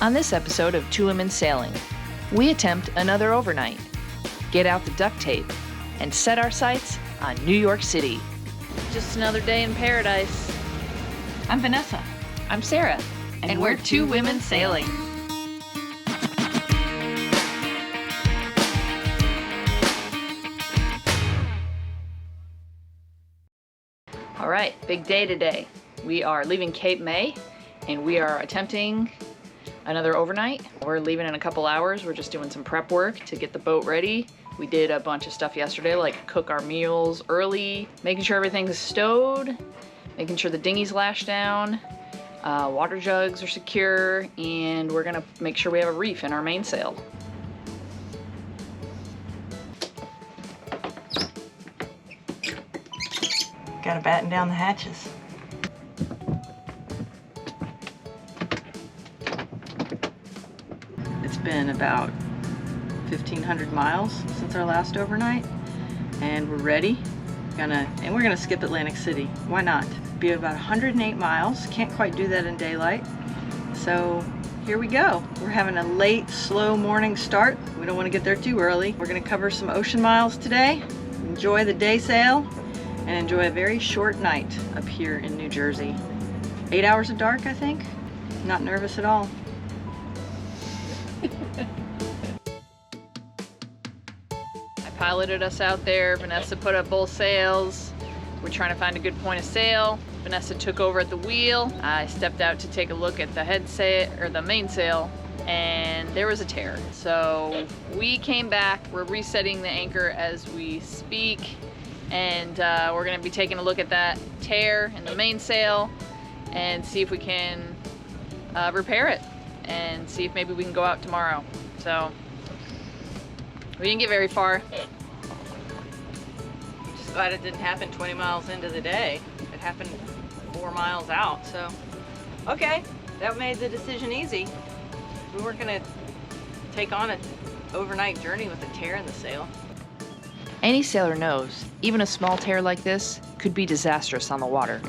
On this episode of Two Women Sailing, we attempt another overnight, get out the duct tape, and set our sights on New York City. Just another day in paradise. I'm Vanessa. I'm Sara, and we're Two Women Sailing. All right, big day today. We are leaving Cape May, and we are attempting another overnight. We're leaving in a couple hours. We're just doing some prep work to get the boat ready. We did a bunch of stuff yesterday, like cook our meals early, making sure everything's stowed, making sure the dinghy's lashed down, water jugs are secure, and we're gonna make sure we have a reef in our mainsail. Gotta batten down the hatches. It's been about 1,500 miles since our last overnight, and we're ready. We're gonna skip Atlantic City. Why not? Be about 108 miles. Can't quite do that in daylight. So here we go. We're having a late, slow morning start. We don't want to get there too early. We're gonna cover some ocean miles today, enjoy the day sail, and enjoy a very short night up here in New Jersey. 8 hours of dark, I think. Not nervous at all. I piloted us out there. Vanessa put up both sails. We're trying to find a good point of sail. Vanessa took over at the wheel. I stepped out to take a look at the head sail, or the mainsail, and there was a tear. So we came back. We're resetting the anchor as we speak. And we're gonna be taking a look at that tear in the mainsail and see if we can repair it and see if maybe we can go out tomorrow. So we didn't get very far. Just glad it didn't happen 20 miles into the day. It happened 4 miles out, so. Okay, that made the decision easy. We weren't gonna take on an overnight journey with a tear in the sail. Any sailor knows, even a small tear like this could be disastrous on the water.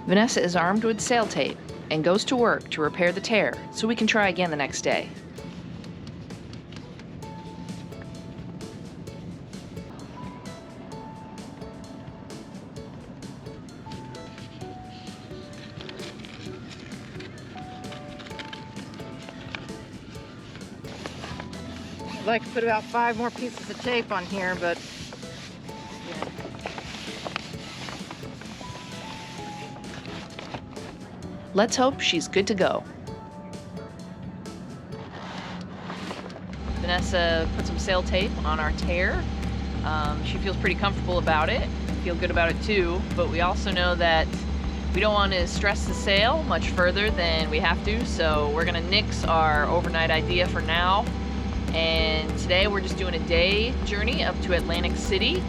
Vanessa is armed with sail tape and goes to work to repair the tear so we can try again the next day. I'd like to put about 5 more pieces of tape on here, but Let's hope she's good to go. Vanessa put some sail tape on our tear. She feels pretty comfortable about it. I feel good about it too, but we also know that we don't want to stress the sail much further than we have to, so we're gonna nix our overnight idea for now. And today we're just doing a day journey up to Atlantic City,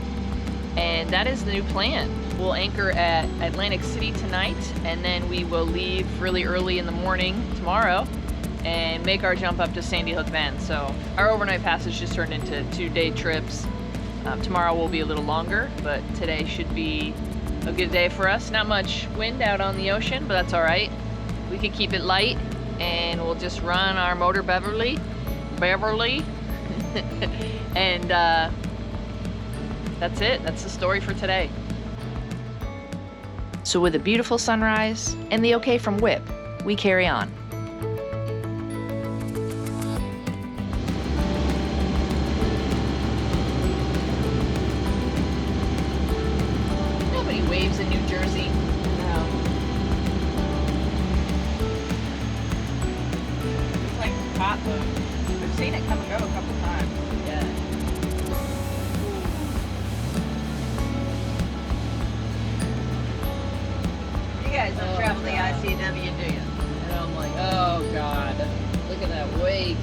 and that is the new plan. We'll anchor at Atlantic City tonight, and then we will leave really early in the morning tomorrow and make our jump up to Sandy Hook then. So our overnight passage just turned into 2-day trips. Tomorrow will be a little longer, but today should be a good day for us. Not much wind out on the ocean, but that's all right. We can keep it light, and we'll just run our motor Beverly, and that's it. That's the story for today. So with a beautiful sunrise and the okay from Whip, we carry on. Nobody waves in New Jersey. no. It's like hot though. We've seen it come and go a couple times. Yeah. You guys don't travel the ICW, do you? And I'm like, oh God, look at that wake.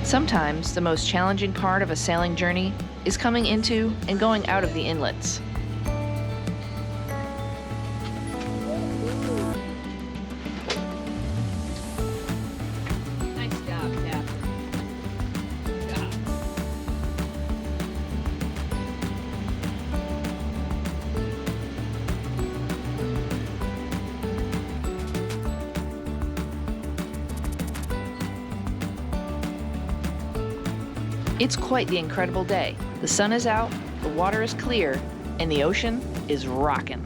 Sometimes the most challenging part of a sailing journey is coming into and going out of the inlets. Nice job, Captain. Good job. It's quite the incredible day. The sun is out, the water is clear, and the ocean is rocking.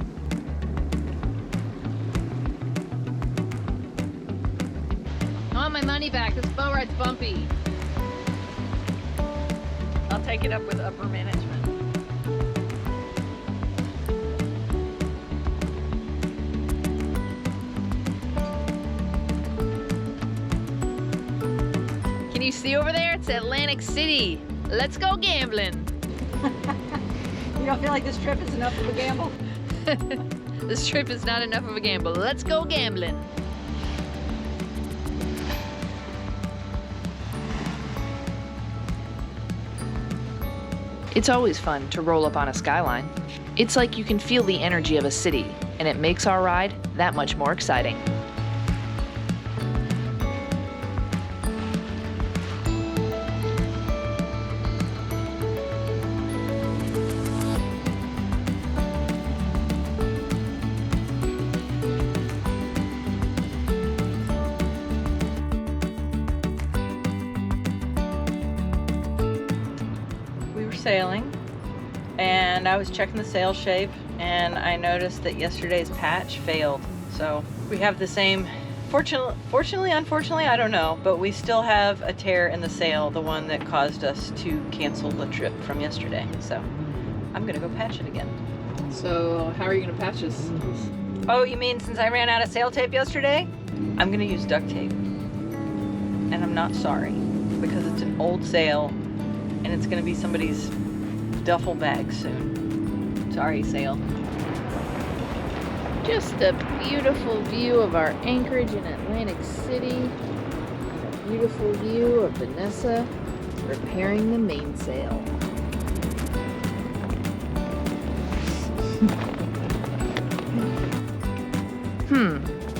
I want my money back. This boat ride's bumpy. I'll take it up with upper management. Can you see over there? It's Atlantic City. Let's go gambling. You don't feel like this trip is enough of a gamble? This trip is not enough of a gamble. Let's go gambling. It's always fun to roll up on a skyline. It's like you can feel the energy of a city, and it makes our ride that much more exciting. Sailing, and I was checking the sail shape, and I noticed that yesterday's patch failed. So we have the same, fortunately, unfortunately, I don't know, but we still have a tear in the sail, the one that caused us to cancel the trip from yesterday. So I'm gonna go patch it again. So how are you gonna patch this? Oh, you mean since I ran out of sail tape yesterday? I'm gonna use duct tape. And I'm not sorry, because it's an old sail and it's gonna be somebody's duffel bag soon. Sorry, sail. Just a beautiful view of our anchorage in Atlantic City. And a beautiful view of Vanessa repairing the mainsail.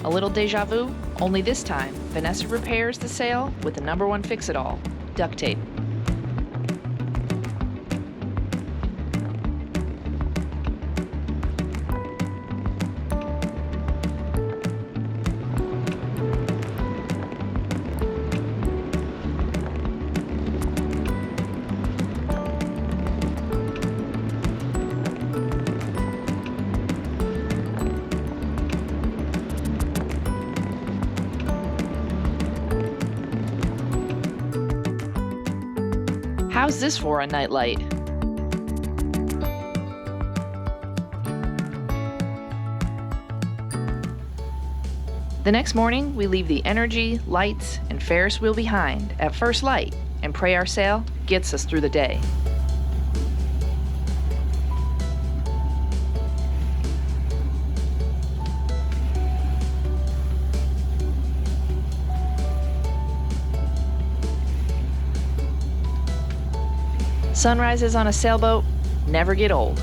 A little deja vu, only this time, Vanessa repairs the sail with the #1 fix-it-all, duct tape. How's this for a nightlight? The next morning, we leave the energy, lights, and Ferris wheel behind at first light and pray our sail gets us through the day. Sunrises on a sailboat never get old.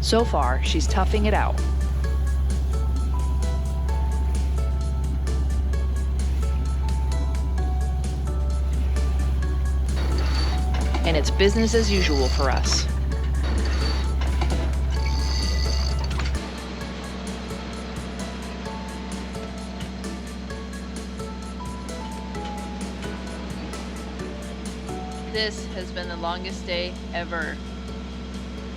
So far, she's toughing it out. And it's business as usual for us. This has been the longest day ever,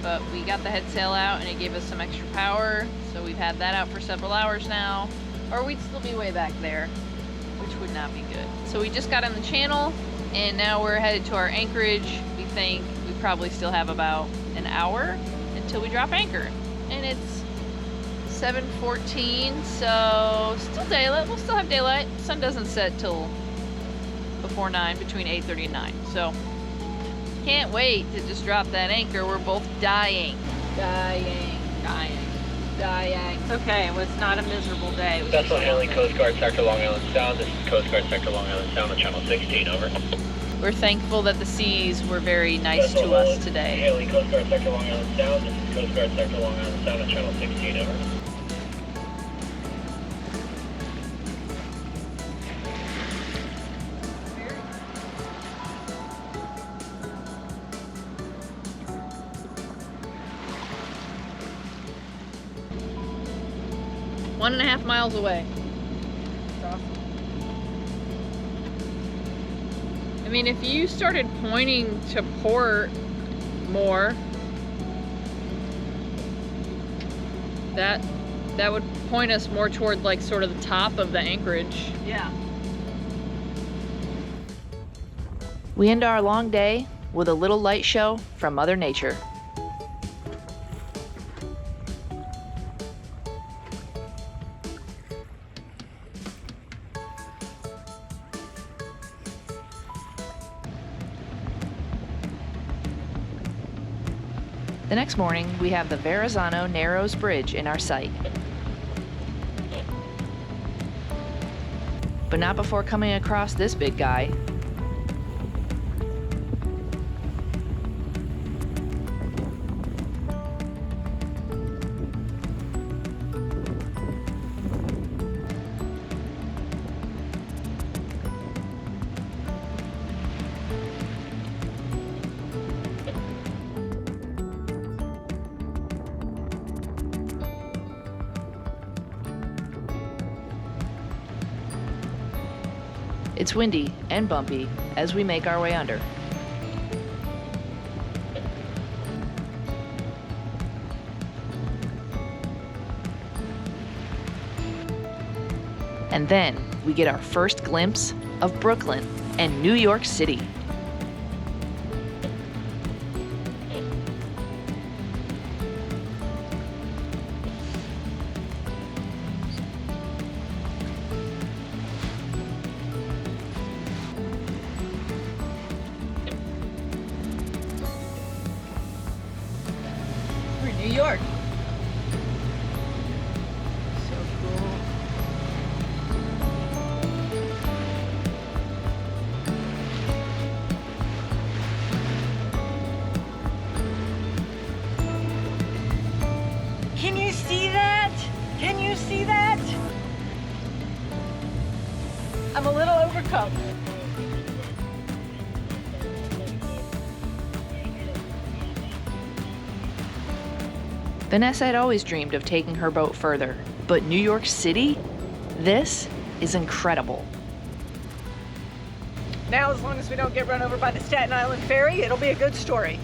but we got the head sail out and it gave us some extra power, so we've had that out for several hours now, or we'd still be way back there, which would not be good. So we just got on the channel and now we're headed to our anchorage. We think we probably still have about an hour until we drop anchor, and it's 7:14, so still daylight. We'll still have daylight. Sun doesn't set till before 9, between 8:30 and 9. So can't wait to just drop that anchor. We're both dying. It's okay, it was not a miserable day. Vessel hailing Coast Guard Sector Long Island Sound. This is Coast Guard Sector Long Island Sound on Channel 16, over. We're thankful that the seas were very nice to us today. Hailing Coast Guard Sector Long Island Sound. This is Coast Guard Sector Long Island Sound on Channel 16, over. 1.5 miles away. That's awesome. I mean, if you started pointing to port more, that would point us more toward like sort of the top of the anchorage. Yeah. We end our long day with a little light show from Mother Nature. The next morning, we have the Verrazano Narrows Bridge in our sight. But not before coming across this big guy. It's windy and bumpy as we make our way under. And then we get our first glimpse of Brooklyn and New York City. We're in New York. So cool. Can you see that? Can you see that? I'm a little overcome. Vanessa had always dreamed of taking her boat further, but New York City? This is incredible. Now, as long as we don't get run over by the Staten Island ferry, it'll be a good story.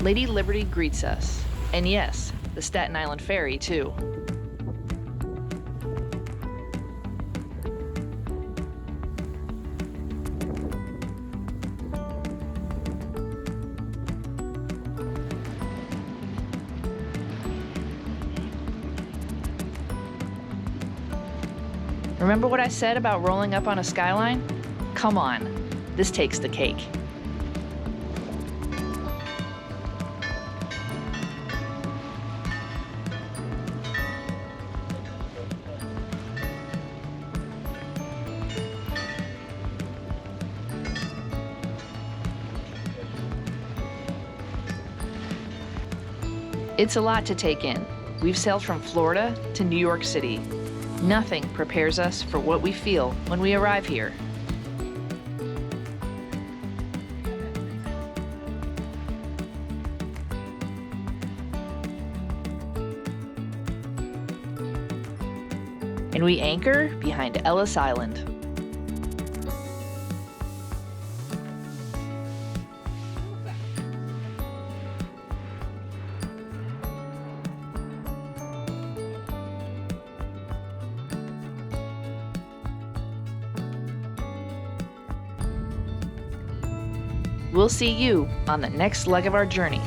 Lady Liberty greets us, and yes, the Staten Island ferry too. Remember what I said about rolling up on a skyline? Come on, this takes the cake. It's a lot to take in. We've sailed from Florida to New York City. Nothing prepares us for what we feel when we arrive here. And we anchor behind Ellis Island. We'll see you on the next leg of our journey.